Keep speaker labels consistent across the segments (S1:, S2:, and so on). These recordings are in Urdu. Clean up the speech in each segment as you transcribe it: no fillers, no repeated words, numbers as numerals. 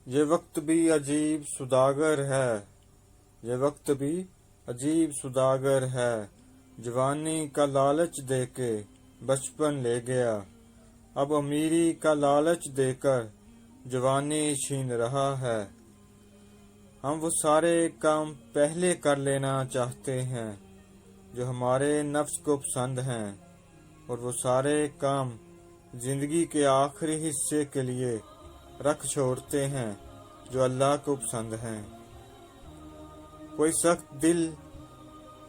S1: یہ وقت بھی عجیب سوداگر ہے، یہ وقت بھی عجیب سوداگر ہے، جوانی کا لالچ دے کے بچپن لے گیا، اب امیری کا لالچ دے کر جوانی چھین رہا ہے۔ ہم وہ سارے کام پہلے کر لینا چاہتے ہیں جو ہمارے نفس کو پسند ہیں، اور وہ سارے کام زندگی کے آخری حصے کے لیے رکھ چھوڑتے ہیں جو اللہ کو پسند ہیں۔ کوئی سخت دل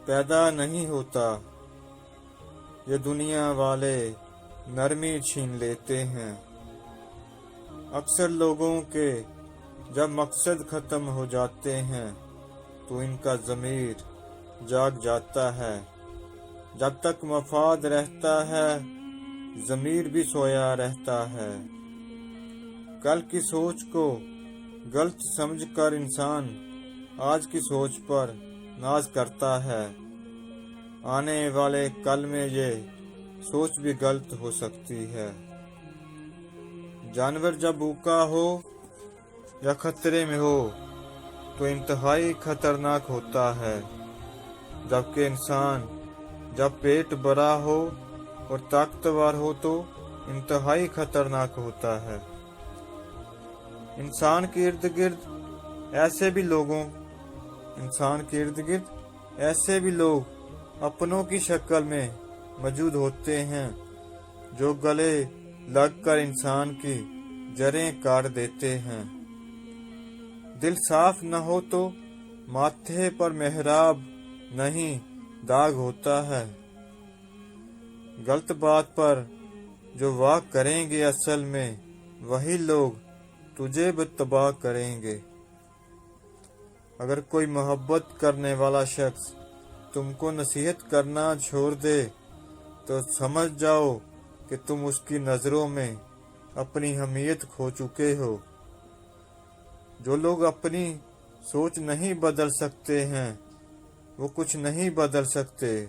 S1: پیدا نہیں ہوتا، یہ دنیا والے نرمی چھین لیتے ہیں۔ اکثر لوگوں کے جب مقصد ختم ہو جاتے ہیں تو ان کا ضمیر جاگ جاتا ہے، جب تک مفاد رہتا ہے ضمیر بھی سویا رہتا ہے۔ کل کی سوچ کو غلط سمجھ کر انسان آج کی سوچ پر ناز کرتا ہے، آنے والے کل میں یہ سوچ بھی غلط ہو سکتی ہے۔ جانور جب بھوکا ہو یا خطرے میں ہو تو انتہائی خطرناک ہوتا ہے، جبکہ انسان جب پیٹ بھرا ہو اور طاقتور ہو تو انتہائی خطرناک ہوتا ہے۔ انسان کے ارد گرد ایسے بھی لوگ اپنوں کی شکل میں موجود ہوتے ہیں جو گلے لگ کر انسان کی جڑیں کاٹ دیتے ہیں۔ دل صاف نہ ہو تو ماتھے پر محراب نہیں داغ ہوتا ہے۔ غلط بات پر جو واہ کریں گے اصل میں وہی لوگ تجھے بھی تباہ کریں گے۔ اگر کوئی محبت کرنے والا شخص تم کو نصیحت کرنا چھوڑ دے تو سمجھ جاؤ کہ تم اس کی نظروں میں اپنی اہمیت کھو چکے ہو۔ جو لوگ اپنی سوچ نہیں بدل سکتے ہیں وہ کچھ نہیں بدل سکتے۔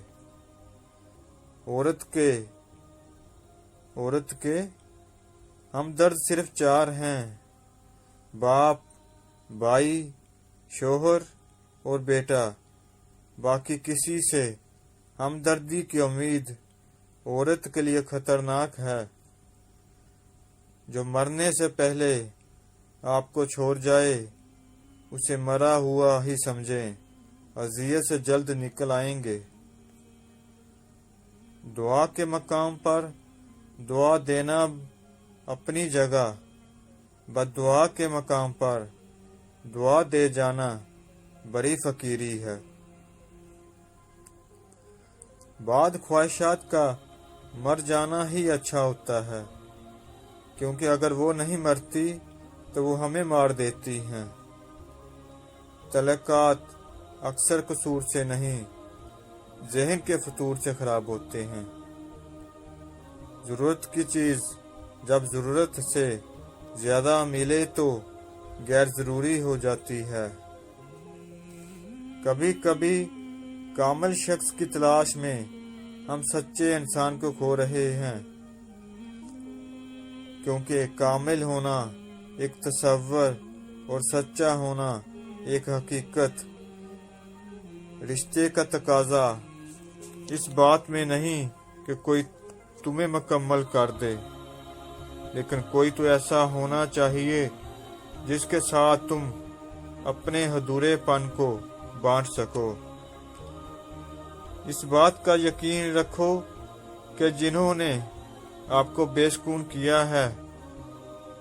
S1: عورت کے ہمدرد صرف 4 ہیں: باپ، بھائی، شوہر اور بیٹا۔ باقی کسی سے ہمدردی کی امید عورت کے لیے خطرناک ہے۔ جو مرنے سے پہلے آپ کو چھوڑ جائے اسے مرا ہوا ہی سمجھیں، اذیت سے جلد نکل آئیں گے۔ دعا کے مقام پر دعا دینا اپنی جگہ، بد دعا کے مقام پر دعا دے جانا بڑی فقیری ہے۔ بعد خواہشات کا مر جانا ہی اچھا ہوتا ہے، کیونکہ اگر وہ نہیں مرتی تو وہ ہمیں مار دیتی ہیں۔ تعلقات اکثر قصور سے نہیں، ذہن کے فطور سے خراب ہوتے ہیں۔ ضرورت کی چیز جب ضرورت سے زیادہ ملے تو غیر ضروری ہو جاتی ہے۔ کبھی کبھی کامل شخص کی تلاش میں ہم سچے انسان کو کھو رہے ہیں، کیونکہ کامل ہونا ایک تصور اور سچا ہونا ایک حقیقت۔ رشتے کا تقاضا اس بات میں نہیں کہ کوئی تمہیں مکمل کر دے، لیکن کوئی تو ایسا ہونا چاہیے جس کے ساتھ تم اپنے ادھورے پن کو بانٹ سکو۔ اس بات کا یقین رکھو کہ جنہوں نے آپ کو بے سکون کیا ہے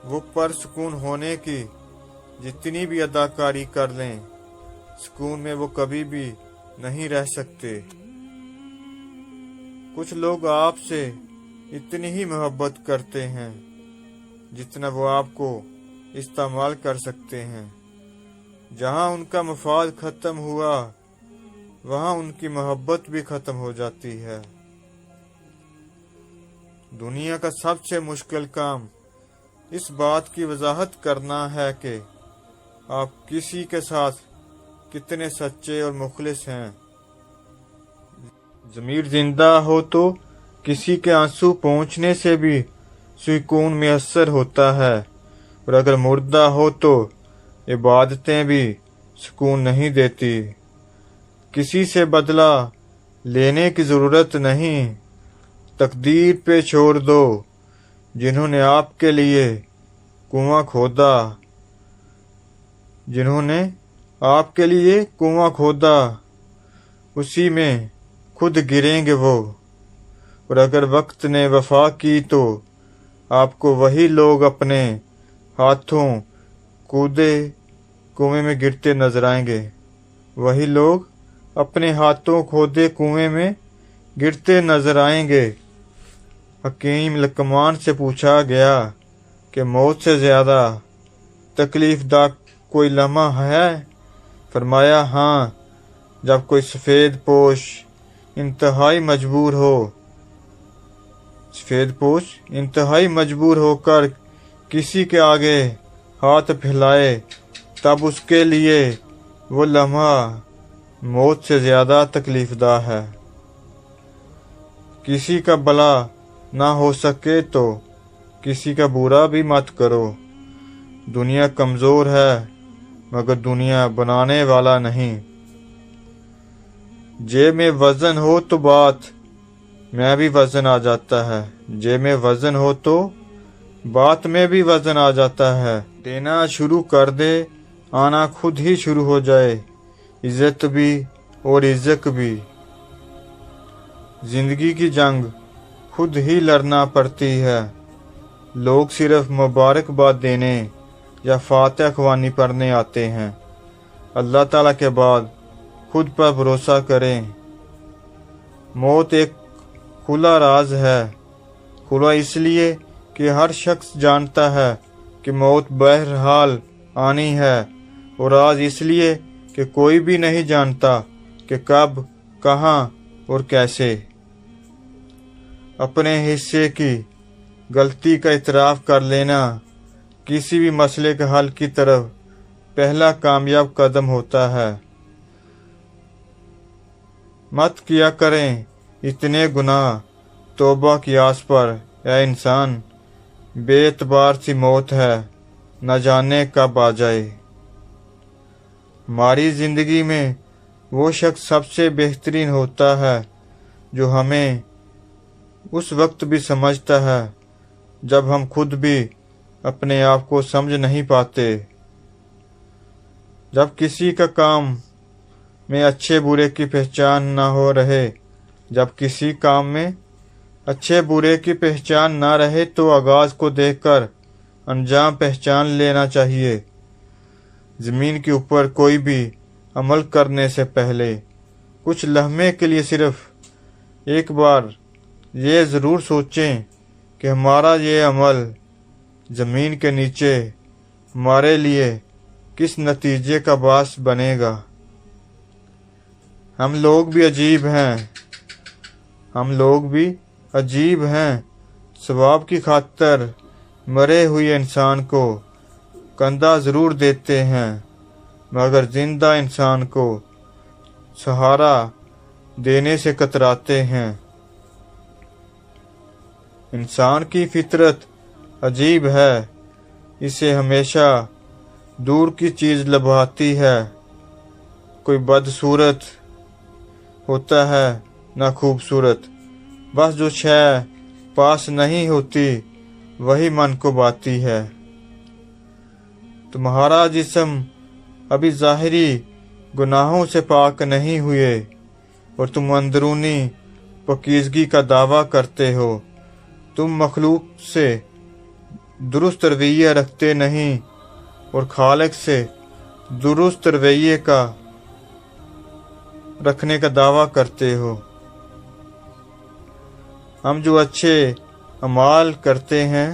S1: وہ پرسکون ہونے کی جتنی بھی اداکاری کر لیں، سکون میں وہ کبھی بھی نہیں رہ سکتے۔ کچھ لوگ آپ سے اتنی ہی محبت کرتے ہیں جتنا وہ آپ کو استعمال کر سکتے ہیں۔ جہاں ان کا مفاد ختم ہوا وہاں ان کی محبت بھی ختم ہو جاتی ہے۔ دنیا کا سب سے مشکل کام اس بات کی وضاحت کرنا ہے کہ آپ کسی کے ساتھ کتنے سچے اور مخلص ہیں۔ ضمیر زندہ ہو تو کسی کے آنسو پہنچنے سے بھی سکون میسر ہوتا ہے، اور اگر مردہ ہو تو عبادتیں بھی سکون نہیں دیتی۔ کسی سے بدلہ لینے کی ضرورت نہیں، تقدیر پہ چھوڑ دو جنہوں نے آپ کے لیے کنواں کھودا، جنہوں نے آپ کے لیے کنواں کھودا اسی میں خود گریں گے وہ۔ اور اگر وقت نے وفا کی تو آپ کو وہی لوگ اپنے ہاتھوں کودے کنویں میں گرتے نظر آئیں گے، وہی لوگ اپنے ہاتھوں کھودے کنویں میں گرتے نظر آئیں گے۔ حکیم لقمان سے پوچھا گیا کہ موت سے زیادہ تکلیف دہ کوئی لمحہ ہے؟ فرمایا ہاں، جب کوئی سفید پوش انتہائی مجبور ہو کر کسی کے آگے ہاتھ پھیلائے، تب اس کے لیے وہ لمحہ موت سے زیادہ تکلیف دہ ہے۔ کسی کا بھلا نہ ہو سکے تو کسی کا برا بھی مت کرو۔ دنیا کمزور ہے مگر دنیا بنانے والا نہیں۔ جیب میں وزن ہو تو بات میں بھی وزن آ جاتا ہے، جیب میں وزن ہو تو بات میں بھی وزن آ جاتا ہے۔ دینا شروع کر دے آنا خود ہی شروع ہو جائے، عزت بھی اور عزت بھی۔ زندگی کی جنگ خود ہی لڑنا پڑتی ہے، لوگ صرف مبارکباد دینے یا فاتح خوانی پڑھنے آتے ہیں۔ اللہ تعالیٰ کے بعد خود پر بھروسہ کریں۔ موت ایک کھلا راز ہے، کھلا اس لیے کہ ہر شخص جانتا ہے کہ موت بہرحال آنی ہے، اور راز اس لیے کہ کوئی بھی نہیں جانتا کہ کب، کہاں اور کیسے۔ اپنے حصے کی غلطی کا اعتراف کر لینا کسی بھی مسئلے کے حل کی طرف پہلا کامیاب قدم ہوتا ہے۔ مت کیا کریں اتنے گناہ توبہ کی آس پر، اے انسان، بے اعتبار سی موت ہے، نہ جانے کب آ جائے۔ ہماری زندگی میں وہ شخص سب سے بہترین ہوتا ہے جو ہمیں اس وقت بھی سمجھتا ہے جب ہم خود بھی اپنے آپ کو سمجھ نہیں پاتے۔ جب کسی کا کام میں اچھے برے کی پہچان نہ ہو رہے، جب کسی کام میں اچھے برے کی پہچان نہ رہے تو آغاز کو دیکھ کر انجام پہچان لینا چاہیے۔ زمین کے اوپر کوئی بھی عمل کرنے سے پہلے کچھ لمحے کے لیے صرف ایک بار یہ ضرور سوچیں کہ ہمارا یہ عمل زمین کے نیچے ہمارے لیے کس نتیجے کا باعث بنے گا۔ ہم لوگ بھی عجیب ہیں، ثواب کی خاطر مرے ہوئے انسان کو کندھا ضرور دیتے ہیں مگر زندہ انسان کو سہارا دینے سے کتراتے ہیں۔ انسان کی فطرت عجیب ہے، اسے ہمیشہ دور کی چیز لبھاتی ہے۔ کوئی بدصورت ہوتا ہے نہ خوبصورت، بس جو شے پاس نہیں ہوتی وہی من کو بھاتی ہے۔ تمہارا جسم ابھی ظاہری گناہوں سے پاک نہیں ہوئے اور تم اندرونی پاکیزگی کا دعویٰ کرتے ہو۔ تم مخلوق سے درست رویہ رکھتے نہیں اور خالق سے درست رویے کا رکھنے کا دعویٰ کرتے ہو۔ ہم جو اچھے اعمال کرتے ہیں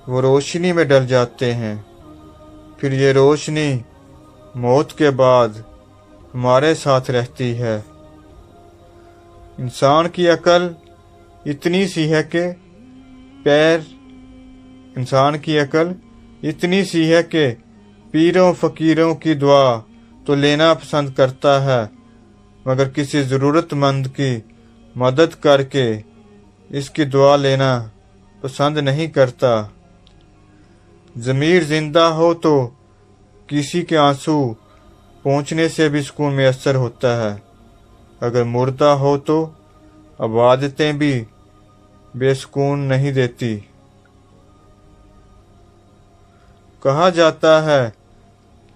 S1: وہ روشنی میں ڈل جاتے ہیں، پھر یہ روشنی موت کے بعد ہمارے ساتھ رہتی ہے۔ انسان کی عقل اتنی سی ہے کہ پیروں فقیروں کی دعا تو لینا پسند کرتا ہے مگر کسی ضرورت مند کی مدد کر کے اس کی دعا لینا پسند نہیں کرتا۔ ضمیر زندہ ہو تو کسی کے آنسو پہنچنے سے بھی سکون میسر ہوتا ہے، اگر مردہ ہو تو عبادتیں بھی بے سکون نہیں دیتی۔ کہا جاتا ہے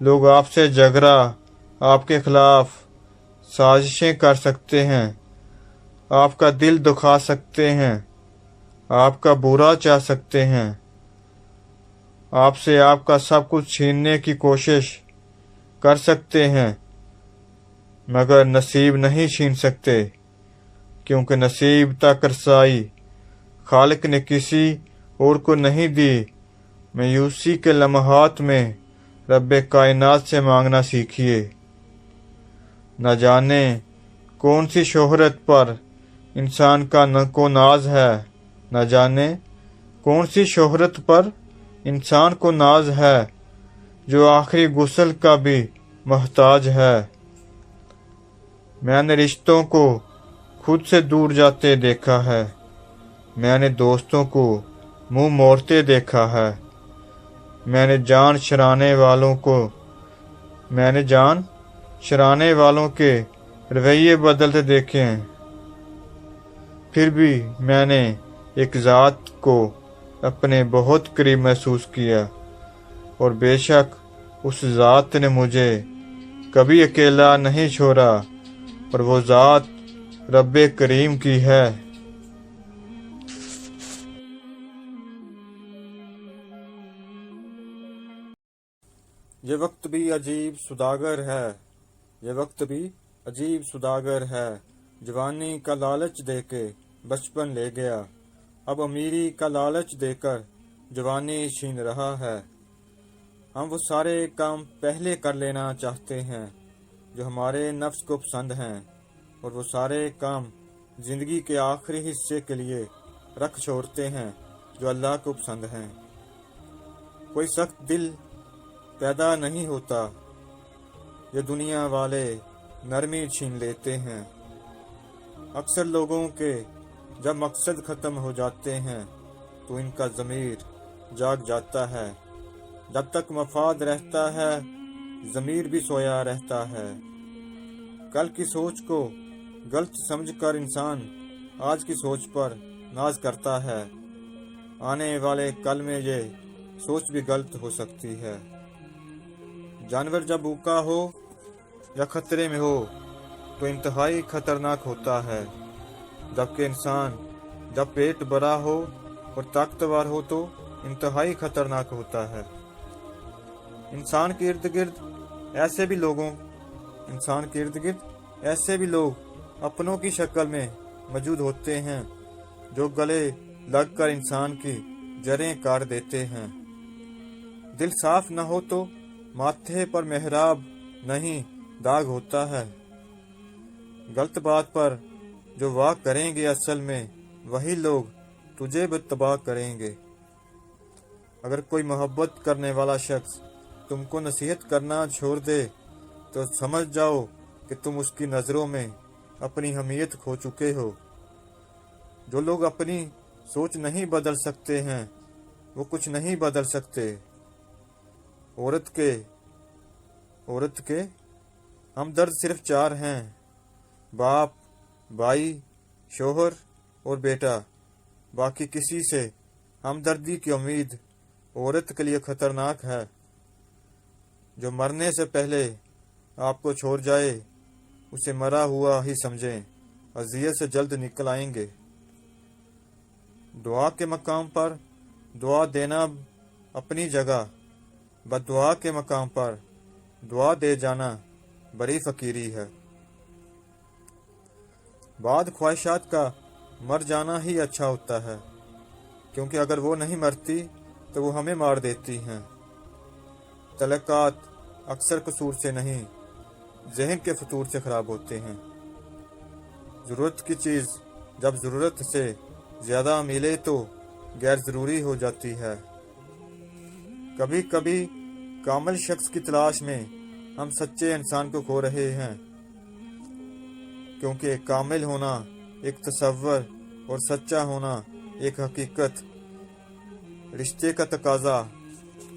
S1: لوگ آپ سے جھگڑا، آپ کے خلاف سازشیں کر سکتے ہیں، آپ کا دل دکھا سکتے ہیں، آپ کا برا چاہ سکتے ہیں، آپ سے آپ کا سب کچھ چھیننے کی کوشش کر سکتے ہیں، مگر نصیب نہیں چھین سکتے، کیونکہ نصیب تک رسائی خالق نے کسی اور کو نہیں دی۔ مایوسی کے لمحات میں رب کائنات سے مانگنا سیکھیے۔ نہ جانے کون سی شہرت پر انسان کا کو ناز ہے، نہ جانے کون سی شہرت پر انسان کو ناز ہے، جو آخری غسل کا بھی محتاج ہے۔ میں نے رشتوں کو خود سے دور جاتے دیکھا ہے، میں نے دوستوں کو منہ موڑتے دیکھا ہے، میں نے جان شرانے والوں کے رویے بدلتے دیکھے ہیں، پھر بھی میں نے ایک ذات کو اپنے بہت قریب محسوس کیا، اور بے شک اس ذات نے مجھے کبھی اکیلا نہیں چھوڑا، اور وہ ذات رب کریم کی ہے۔ یہ وقت بھی عجیب سوداگر ہے، یہ وقت بھی عجیب سوداگر ہے، جوانی کا لالچ دے کے بچپن لے گیا، اب امیری کا لالچ دے کر جوانی چھین رہا ہے۔ ہم وہ سارے کام پہلے کر لینا چاہتے ہیں جو ہمارے نفس کو پسند ہیں، اور وہ سارے کام زندگی کے آخری حصے کے لیے رکھ چھوڑتے ہیں جو اللہ کو پسند ہیں۔ کوئی سخت دل پیدا نہیں ہوتا، یہ دنیا والے نرمی چھین لیتے ہیں۔ اکثر لوگوں کے جب مقصد ختم ہو جاتے ہیں تو ان کا ضمیر جاگ جاتا ہے، جب تک مفاد رہتا ہے ضمیر بھی سویا رہتا ہے۔ کل کی سوچ کو غلط سمجھ کر انسان آج کی سوچ پر ناز کرتا ہے، آنے والے کل میں یہ سوچ بھی غلط ہو سکتی ہے۔ جانور جب بھوکا ہو یا خطرے میں ہو تو انتہائی خطرناک ہوتا ہے، جبکہ انسان جب پیٹ بھرا ہو اور طاقتور ہو تو انتہائی خطرناک ہوتا ہے۔ انسان کے ارد گرد ایسے بھی لوگ اپنوں کی شکل میں موجود ہوتے ہیں جو گلے لگ کر انسان کی جڑیں کاٹ دیتے ہیں۔ دل صاف نہ ہو تو ماتھے پر محراب نہیں داغ ہوتا ہے۔ غلط بات پر جو واہ کریں گے اصل میں وہی لوگ تجھے بھی تباہ کریں گے۔ اگر کوئی محبت کرنے والا شخص تم کو نصیحت کرنا چھوڑ دے تو سمجھ جاؤ کہ تم اس کی نظروں میں اپنی اہمیت کھو چکے ہو۔ جو لوگ اپنی سوچ نہیں بدل سکتے ہیں وہ کچھ نہیں بدل سکتے۔ عورت کے ہمدرد صرف 4 ہیں: باپ، بھائی، شوہر اور بیٹا۔ باقی کسی سے ہمدردی کی امید عورت کے لیے خطرناک ہے۔ جو مرنے سے پہلے آپ کو چھوڑ جائے اسے مرا ہوا ہی سمجھیں، اذیت سے جلد نکل آئیں گے۔ دعا کے مقام پر دعا دینا اپنی جگہ، بددعا کے مقام پر دعا دے جانا بڑی فقیری ہے۔ بعد خواہشات کا مر جانا ہی اچھا ہوتا ہے، کیونکہ اگر وہ نہیں مرتی تو وہ ہمیں مار دیتی ہیں۔ تعلقات اکثر قصور سے نہیں، ذہن کے فطور سے خراب ہوتے ہیں۔ ضرورت کی چیز جب ضرورت سے زیادہ ملے تو غیر ضروری ہو جاتی ہے۔ کبھی کبھی کامل شخص کی تلاش میں ہم سچے انسان کو کھو رہے ہیں، کیونکہ کامل ہونا ایک تصور اور سچا ہونا ایک حقیقت۔ رشتے کا تقاضا